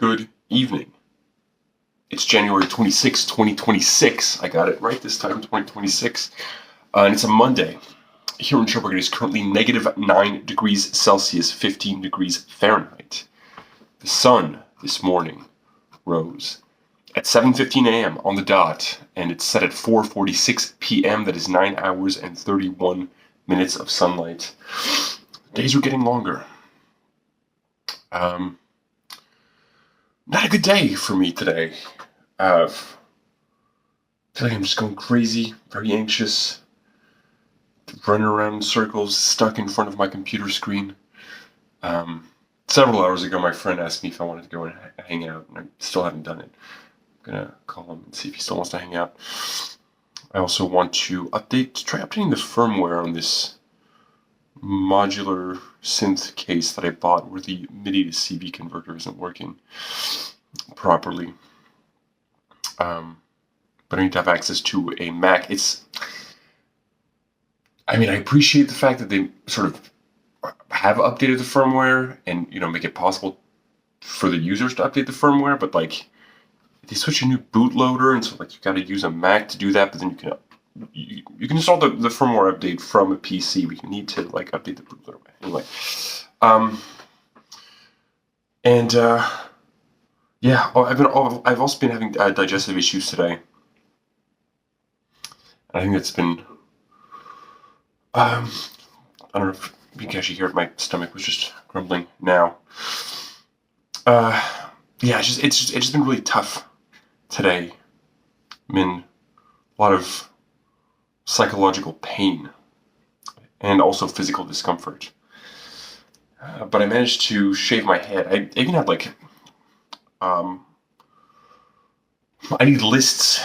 Good evening. It's January 26, 2026. I got it right this time, 2026. And it's a Monday. Here in Sherbrooke, it is currently -9 degrees Celsius, 15 degrees Fahrenheit. The sun this morning rose at 7:15 a.m. on the dot, and it's set at 4:46 p.m. That is 9 hours and 31 minutes of sunlight. Days are getting longer. Not a good day for me today. I feel like I'm just going crazy, very anxious, running around in circles, stuck in front of my computer screen. Several hours ago, my friend asked me if I wanted to go and hang out, and I still haven't done it. I'm gonna call him and see if he still wants to hang out. I also want to try updating the firmware on this modular synth case that I bought where the MIDI to CV converter isn't working properly. But I need to have access to a Mac. I appreciate the fact that they sort of have updated the firmware and, make it possible for the users to update the firmware, but they switch a new bootloader, and so you got to use a Mac to do that, but then you can install the firmware update from a PC, but you need to update the bootloader. Anyway, I've also been having digestive issues today. I think it's been I don't know if you can actually hear it. My stomach was just grumbling now. It's just been really tough today. I'm in a lot of psychological pain and also physical discomfort. But I managed to shave my head. I even had I need lists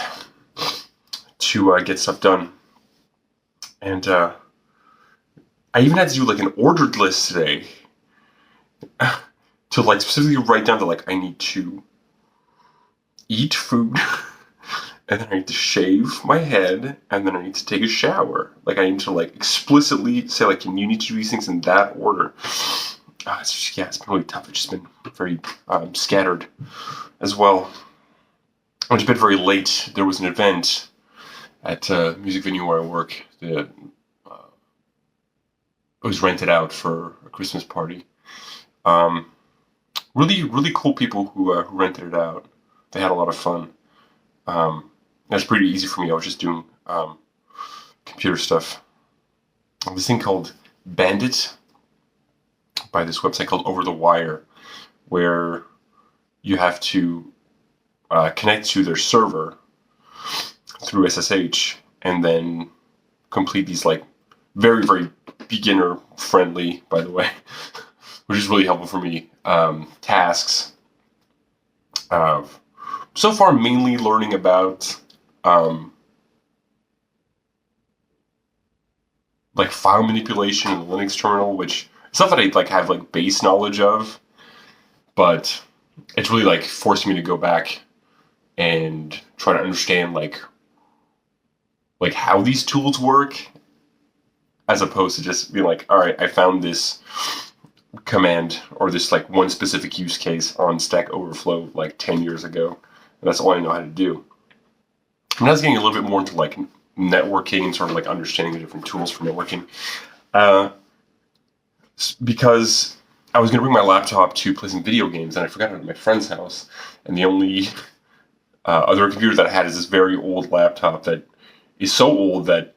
to get stuff done, and I even had to do an ordered list today to specifically write down that I need to eat food, and then I need to shave my head, and then I need to take a shower. I need to explicitly say you need to do these things in that order. It's been really tough. It's just been very scattered as well. I went to bed very late. There was an event at a music venue where I work. It was rented out for a Christmas party. Really, really cool people who rented it out. They had a lot of fun. That's pretty easy for me. I was just doing computer stuff. This thing called Bandit by this website called Over the Wire, where you have to connect to their server through SSH and then complete these very, very beginner friendly, by the way, which is really helpful for me, tasks. So far, mainly learning about file manipulation in the Linux terminal, which stuff that I have base knowledge of, but it's really forced me to go back and try to understand how these tools work, as opposed to just being all right, I found this command or this one specific use case on Stack Overflow 10 years ago, and that's all I know how to do. And I was getting a little bit more into networking and sort of understanding the different tools for networking, because I was going to bring my laptop to play some video games, and I forgot it at my friend's house, and the only other computer that I had is this very old laptop that is so old that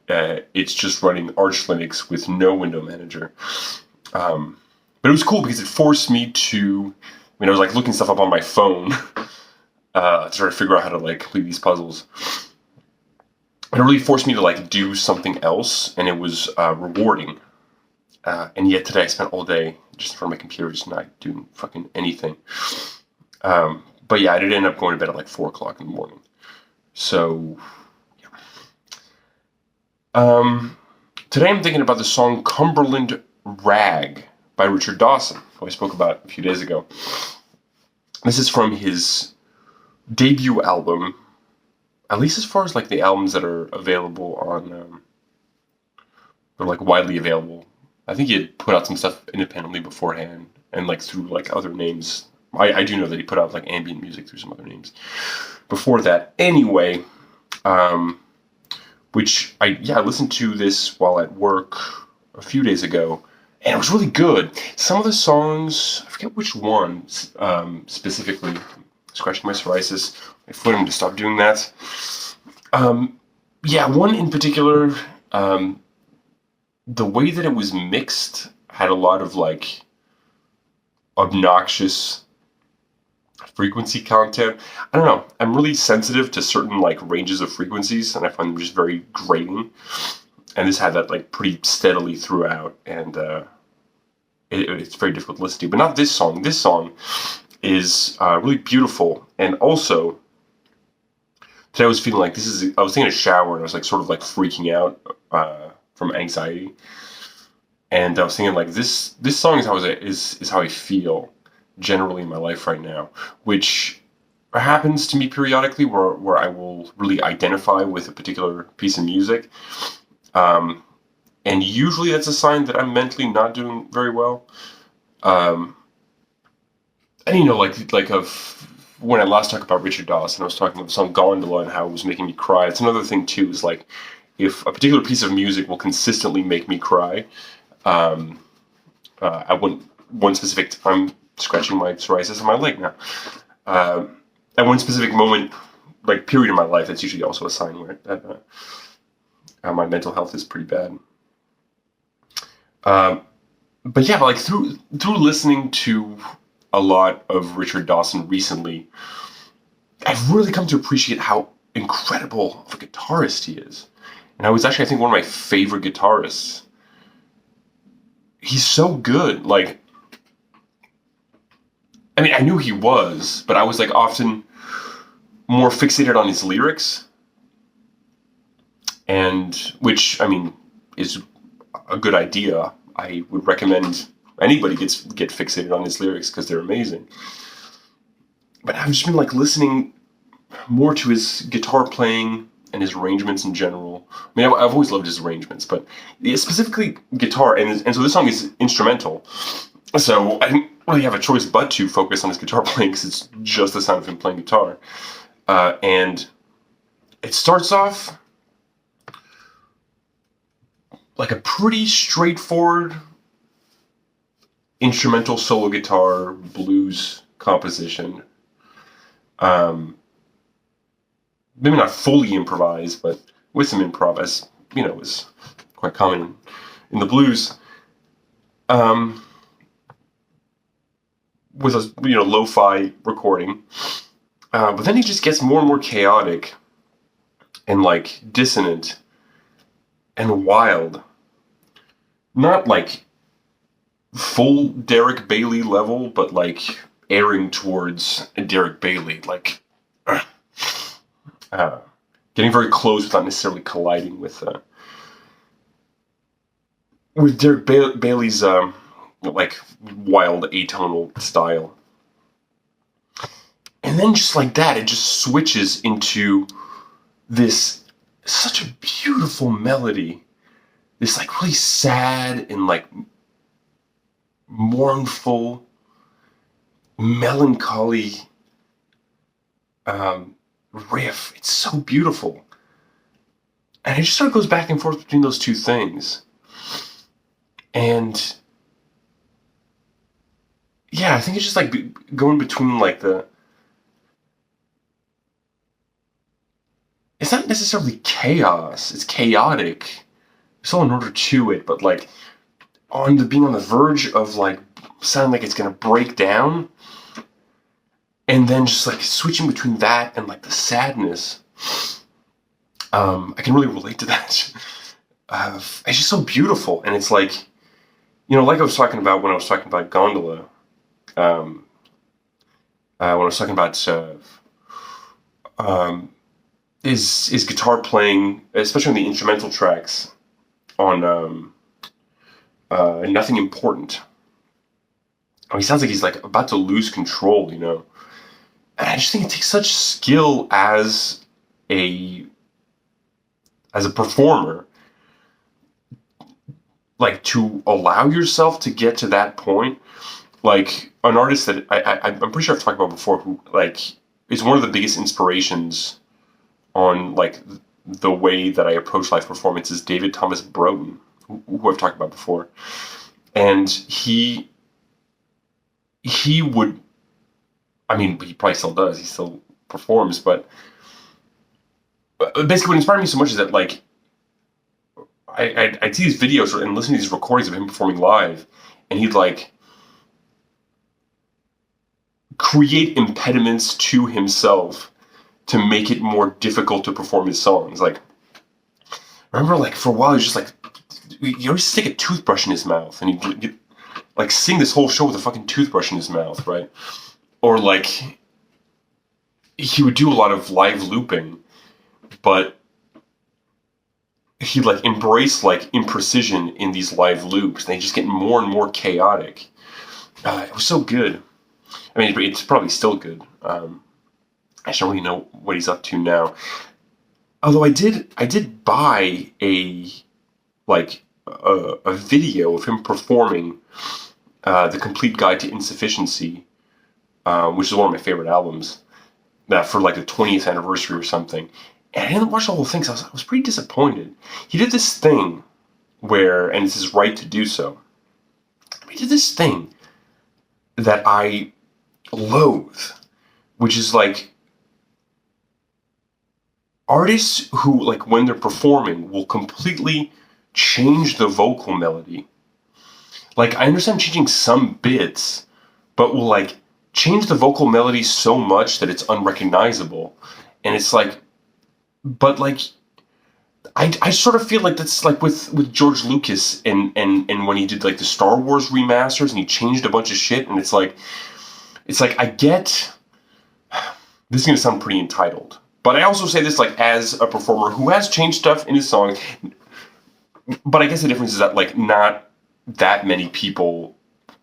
it's just running Arch Linux with no window manager. But it was cool because it forced me to, I was looking stuff up on my phone to try to figure out how to complete these puzzles. And it really forced me to do something else, and it was rewarding. And yet today I spent all day just in front of my computer, just not doing fucking anything. But yeah, I did end up going to bed at 4 o'clock in the morning. So, yeah. Today I'm thinking about the song Cumberland Rag by Richard Dawson, who I spoke about a few days ago. This is from his debut album, at least as far as the albums that are available on, they're widely available. I think he had put out some stuff independently beforehand, and through other names I do know that he put out like ambient music through some other names before that. Anyway, um, which I listened to this while at work a few days ago, and it was really good. Some of the songs, I forget which one specifically. Scratching my psoriasis. I told him to stop doing that. Yeah, one in particular, the way that it was mixed had a lot of like obnoxious frequency content. I don't know. I'm really sensitive to certain like ranges of frequencies, and I find them just very grating. And this had that like pretty steadily throughout, and it's very difficult to listen to. But not this song. This song is really beautiful, and also today I was feeling like I was taking a shower and I was like sort of like freaking out from anxiety, and I was thinking like this song is how I feel generally in my life right now, which happens to me periodically where I will really identify with a particular piece of music, and usually that's a sign that I'm mentally not doing very well. And like of when I last talked about Richard Dawson, I was talking about the song Gondola and how it was making me cry. It's another thing too, is like if a particular piece of music will consistently make me cry, I wouldn't one specific I'm scratching my psoriasis on my leg now. At one specific moment, like period in my life, that's usually also a sign where my mental health is pretty bad. But yeah, like through listening to a lot of Richard Dawson recently, I've really come to appreciate how incredible of a guitarist he is. And I was actually, I think, one of my favorite guitarists. He's so good. Like, I mean, I knew he was, but I was like often more fixated on his lyrics, and which, I mean, is a good idea. I would recommend anybody get fixated on his lyrics because they're amazing. But I've just been like listening more to his guitar playing and his arrangements in general. I mean, I've always loved his arrangements, but specifically guitar, and so this song is instrumental. So I didn't really have a choice but to focus on his guitar playing because it's just the sound of him playing guitar. And it starts off like a pretty straightforward instrumental solo guitar blues composition. Maybe not fully improvised, but with some improv, as you know, is quite common in the blues. With a lo-fi recording, but then he just gets more and more chaotic, and like dissonant, and wild. Not like full Derek Bailey level, but like airing towards Derek Bailey, like getting very close without necessarily colliding with Derek Bailey's like wild atonal style. And then just like that, it just switches into this such a beautiful melody. This like really sad and like mournful, melancholy riff. It's so beautiful. And it just sort of goes back and forth between those two things. And yeah, I think it's just like going between like it's not necessarily chaos, it's chaotic. There's all an order to it, but like being on the verge of like sounding like it's gonna break down, and then just like switching between that and like the sadness. I can really relate to that. It's just so beautiful, and it's like, like I was talking about when I was talking about Gondola. When I was talking about his guitar playing, especially on the instrumental tracks on Nothing Important. He sounds like he's like about to lose control, And I just think it takes such skill as a performer, like to allow yourself to get to that point like an artist that I'm pretty sure I've talked about before, who like is one of the biggest inspirations on like the way that I approach live performance is David Thomas Broughton, who I've talked about before, and he would, I mean, he probably still does, he still performs, but basically what inspired me so much is that like I'd see these videos and listen to these recordings of him performing live, and he'd like create impediments to himself to make it more difficult to perform his songs. Like, I remember like for a while he was just like, he always stick a toothbrush in his mouth, and he'd like sing this whole show with a fucking toothbrush in his mouth, right? Or like he would do a lot of live looping, but he'd like embrace like imprecision in these live loops, and they just get more and more chaotic. It was so good. I mean, it's probably still good. I just don't really know what he's up to now. Although I did buy a video of him performing The Complete Guide to Insufficiency, which is one of my favorite albums, for like the 20th anniversary or something. And I didn't watch the whole thing, so I was pretty disappointed. He did this thing where, and it's his right to do so, he did this thing that I loathe, which is like artists who, like, when they're performing, will completely change the vocal melody. Like, I understand changing some bits, but will like change the vocal melody so much that it's unrecognizable. And it's like, but like, I sort of feel like that's like with George Lucas and when he did like the Star Wars remasters and he changed a bunch of shit, and it's like I get, this is gonna sound pretty entitled, but I also say this like as a performer who has changed stuff in his songs, but I guess the difference is that like not that many people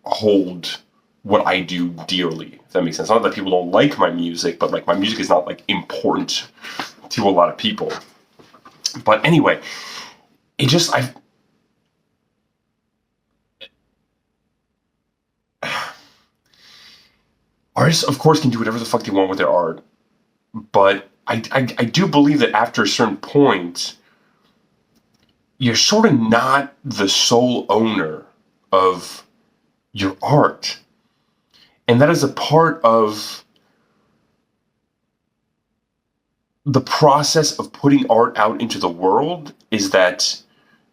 hold what I do dearly, if that makes sense. Not that people don't like my music, but like my music is not like important to a lot of people. But anyway, it just, artists, of course, can do whatever the fuck they want with their art, but I do believe that after a certain point, you're sort of not the sole owner of your art. And that is a part of the process of putting art out into the world, is that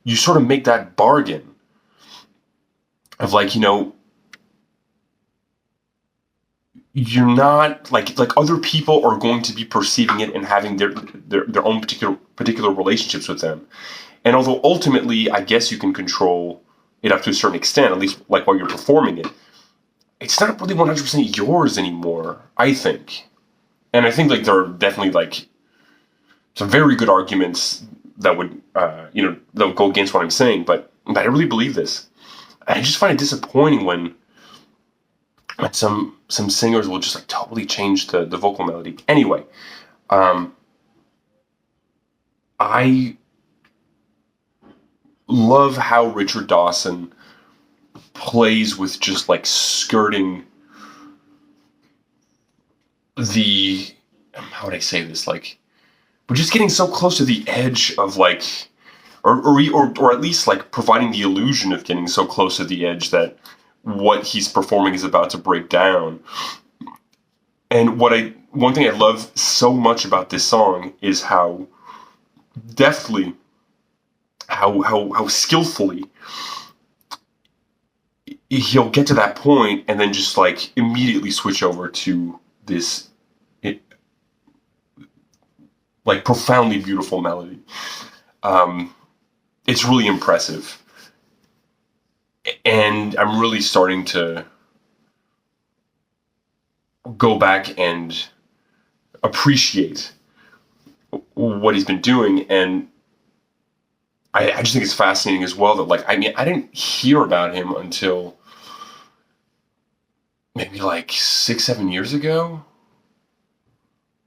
you sort of make that bargain of like, you know, you're not like other people are going to be perceiving it and having their own particular relationships with them. And although ultimately, I guess you can control it up to a certain extent, at least like while you're performing it, it's not really 100% yours anymore, I think. And I think like there are definitely like some very good arguments that would, that would go against what I'm saying, but I really believe this. I just find it disappointing when some singers will just like totally change the vocal melody. Anyway, I love how Richard Dawson plays with just like skirting the, how would I say this, like, we're just getting so close to the edge of like, or at least like providing the illusion of getting so close to the edge that what he's performing is about to break down. And one thing I love so much about this song is how deftly, how skillfully he'll get to that point and then just like immediately switch over to this like profoundly beautiful melody. It's really impressive. And I'm really starting to go back and appreciate what he's been doing. And I just think it's fascinating as well that, like, I mean, I didn't hear about him until maybe like 6-7 years ago.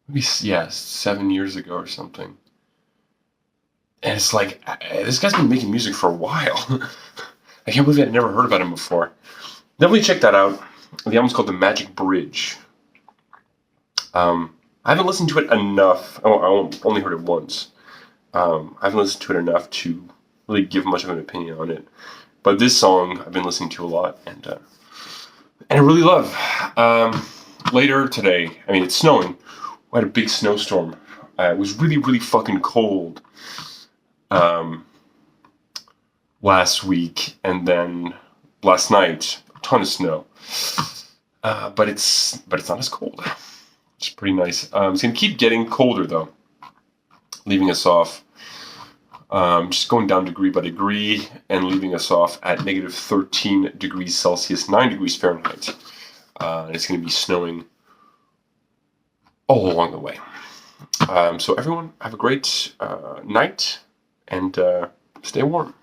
Maybe, yeah, 7 years ago or something. And it's like, this guy's been making music for a while. I can't believe I'd never heard about him before. Definitely check that out. The album's called The Magic Bridge. I haven't listened to it enough. Oh, I only heard it once. I haven't listened to it enough to really give much of an opinion on it. But this song I've been listening to a lot, and I really love. Later today, I mean, it's snowing. We had a big snowstorm. It was really, really fucking cold last week, and then last night, a ton of snow. But it's not as cold. It's pretty nice. It's gonna keep getting colder though, leaving us off. Just going down degree by degree and leaving us off at negative 13 degrees Celsius, 9 degrees Fahrenheit. And it's going to be snowing all along the way. So everyone, have a great night and stay warm.